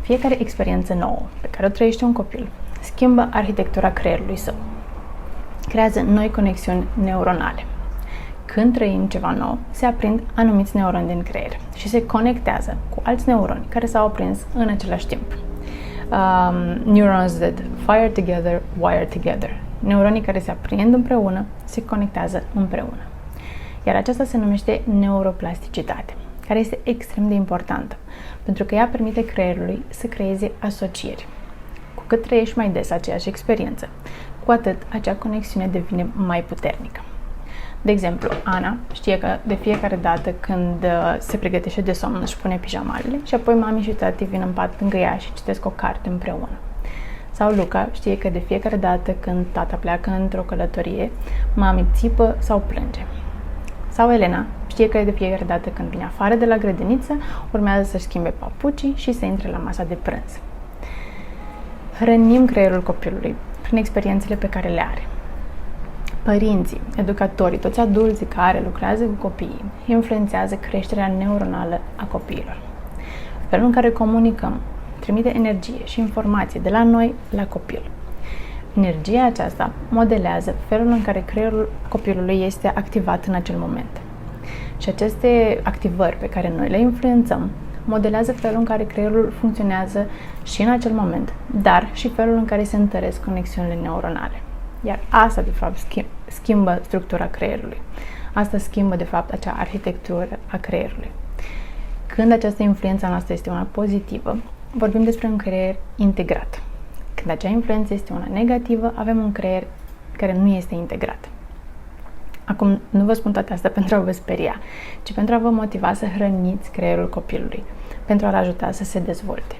Fiecare experiență nouă pe care o trăiește un copil schimbă arhitectura creierului său. Creează noi conexiuni neuronale. Când trăim ceva nou, se aprind anumiți neuroni din creier și se conectează cu alți neuroni care s-au aprins în același timp. Neurons that fire together, wire together. Neuronii care se aprind împreună, se conectează împreună. Iar aceasta se numește neuroplasticitate, care este extrem de importantă, pentru că ea permite creierului să creeze asocieri. Cu cât trăiești mai des aceeași experiență, cu atât acea conexiune devine mai puternică. De exemplu, Ana știe că de fiecare dată când se pregătește de somn își pune pijamalele și apoi mami și tati vin în pat lângă ea și citesc o carte împreună. Sau Luca știe că de fiecare dată când tata pleacă într-o călătorie, mami țipă sau plânge. Sau Elena știe că de fiecare dată când vine afară de la grădiniță, urmează să-și schimbe papucii și să intre la masa de prânz. Hrănim creierul copilului prin experiențele pe care le are. Părinții, educatorii, toți adulții care lucrează cu copiii influențează creșterea neuronală a copiilor. Felul în care comunicăm trimite energie și informație de la noi la copil. Energia aceasta modelează felul în care creierul copilului este activat în acel moment. Și aceste activări pe care noi le influențăm modelează felul în care creierul funcționează și în acel moment, dar și felul în care se întăresc conexiunile neuronale. Iar asta, de fapt, schimbă structura creierului. Asta schimbă, de fapt, acea arhitectură a creierului. Când această influență a noastră este una pozitivă, vorbim despre un creier integrat. Când acea influență este una negativă, avem un creier care nu este integrat. Acum, nu vă spun toate astea pentru a vă speria, ci pentru a vă motiva să hrăniți creierul copilului, pentru a-l ajuta să se dezvolte.